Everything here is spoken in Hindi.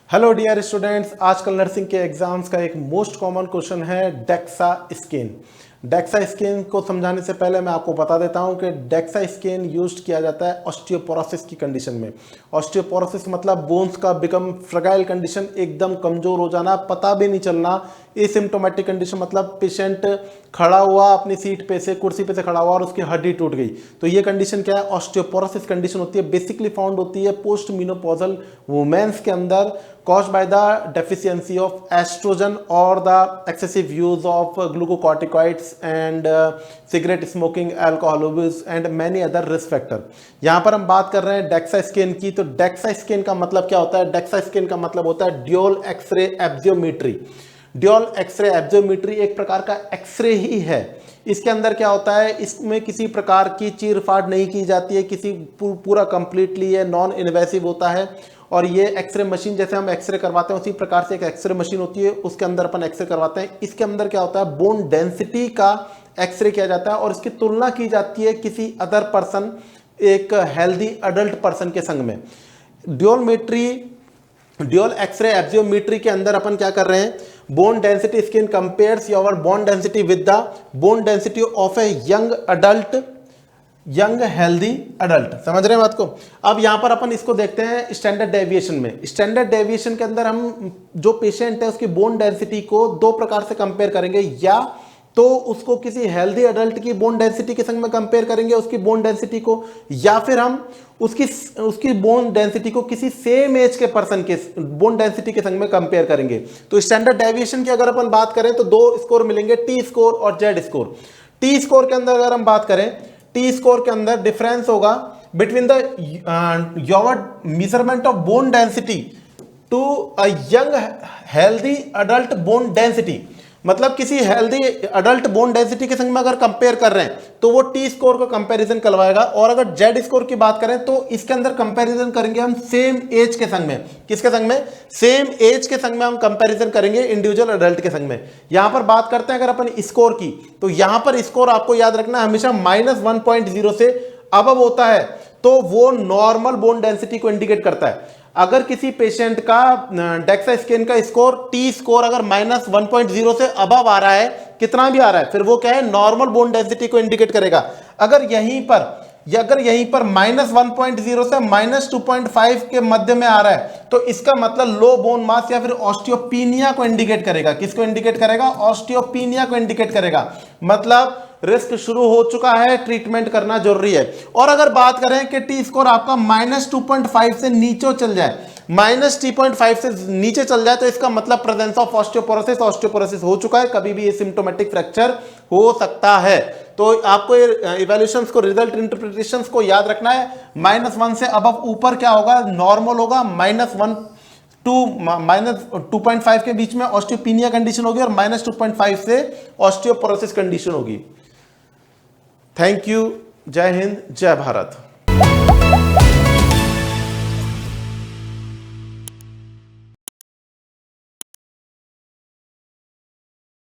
हेलो डियर स्टूडेंट्स, आजकल नर्सिंग के एग्जाम्स का एक मोस्ट कॉमन क्वेश्चन है डेक्सा स्कैन। डेक्सा स्कैन को समझाने से पहले मैं आपको बता देता हूं कि डेक्सा स्कैन यूज्ड किया जाता है ऑस्टियोपोरोसिस की कंडीशन में। ऑस्टियोपोरोसिस मतलब बोन्स का बिकम फ्रगाइल कंडीशन, एकदम कमजोर हो जाना, पता भी नहीं चलना। एसिम्प्टोमेटिक कंडीशन मतलब पेशेंट खड़ा हुआ अपनी सीट पे से, कुर्सी पे से खड़ा हुआ और उसकी हड्डी टूट गई, तो ये कंडीशन क्या है? ऑस्टियोपोरोसिस कंडीशन होती है। बेसिकली फाउंड होती है पोस्ट मेनोपॉजल वुमेन्स के अंदर, caused by the deficiency of estrogen or the excessive use of glucocorticoids and cigarette smoking, alcohol abuse and many other risk factor। यहाँ पर हम बात कर रहे हैं डेक्सा स्कैन की। तो डेक्सा स्कैन का मतलब क्या होता है? डेक्सा स्कैन का मतलब होता है ड्यूल एक्सरे एब्जियोमेट्री। ड्यूल एक्सरे एब्जियोमेट्री एक प्रकार का एक्सरे ही है। इसके अंदर क्या होता है? इसमें किसी प्रकार की चीरफाड़ नहीं की जाती है, किसी पूरा कंप्लीटली ये नॉन इन्वेसिव होता है। और ये एक्सरे मशीन, जैसे हम एक्सरे करवाते हैं उसी प्रकार से एक एक्सरे मशीन होती है, उसके अंदर अपन एक्सरे करवाते हैं। इसके अंदर क्या होता है? बोन डेंसिटी का एक्सरे किया जाता है और इसकी तुलना की जाती है किसी अदर पर्सन, एक हेल्दी अडल्ट पर्सन के संग में। ड्यूल एक्सरे एब्जियोमेट्री के अंदर अपन क्या कर रहे हैं? Bone density scan compares your bone density with the bone density of a young healthy adult. समझ रहे हैं बात को? अब यहां पर अपन इसको देखते हैं स्टैंडर्ड डेविएशन में। स्टैंडर्ड डेविएशन के अंदर हम जो पेशेंट है उसकी बोन डेंसिटी को दो प्रकार से कंपेयर करेंगे, या तो उसको किसी हेल्दी अडल्ट की बोन डेंसिटी के संग में कंपेयर करेंगे उसकी बोन डेंसिटी को, या फिर हम उसकी बोन डेंसिटी को किसी सेम एज के पर्सन के बोन डेंसिटी के संग में कंपेयर करेंगे। तो स्टैंडर्ड डेविएशन की अगर अपन बात करें तो दो स्कोर मिलेंगे, टी स्कोर और जेड स्कोर। टी स्कोर के अंदर अगर हम बात करें, टी स्कोर के अंदर डिफरेंस होगा between the your measurement of bone density to a young healthy adult bone density. मतलब किसी हेल्दी अडल्ट बोन डेंसिटी के संग में अगर कंपेयर कर रहे हैं तो वो टी स्कोर को कंपैरिजन करवाएगा। और अगर जेड स्कोर की बात करें तो इसके अंदर कंपैरिजन करेंगे हम सेम एज के संग में। किसके संग में? सेम एज के संग में हम कंपैरिजन करेंगे इंडिविजुअल अडल्ट के संग में। यहां पर बात करते हैं अगर अपन स्कोर की, तो यहां पर स्कोर आपको याद रखना हमेशा -1.0 से अबव होता है तो वो नॉर्मल बोन डेंसिटी को इंडिकेट करता है। अगर किसी पेशेंट का डेक्सा स्कैन का स्कोर टी स्कोर अगर -1.0 से अबव आ रहा है, कितना भी आ रहा है, फिर वो क्या है? नॉर्मल बोन डेंसिटी को इंडिकेट करेगा। अगर यहीं पर -1.0 से -2.5 के मध्य में आ रहा है तो इसका मतलब लो बोन मास या फिर ऑस्टियोपीनिया को इंडिकेट करेगा। किसको इंडिकेट करेगा? ऑस्टियोपीनिया को इंडिकेट करेगा। मतलब रिस्क शुरू हो चुका है, ट्रीटमेंट करना जरूरी है। और अगर बात करें कि टी स्कोर आपका -2.5 से नीचे चल जाए, -2.5 से नीचे चल जाए, तो इसका मतलब प्रेजेंस ऑफ ऑस्टियोपोरोसिस हो चुका है, कभी भी एसिम्प्टोमेटिक फ्रैक्चर हो सकता है। तो आपको इवैल्यूएशंस को, रिजल्ट इंटरप्रिटेशंस को याद रखना है। -1 से अबव ऊपर क्या होगा? नॉर्मल होगा। -1 टू -2.5 के बीच में ऑस्टियोपीनिया कंडीशन होगी और -2.5 से ऑस्टियोपोरोसिस कंडीशन होगी। Thank you. जय हिंद, जय भारत।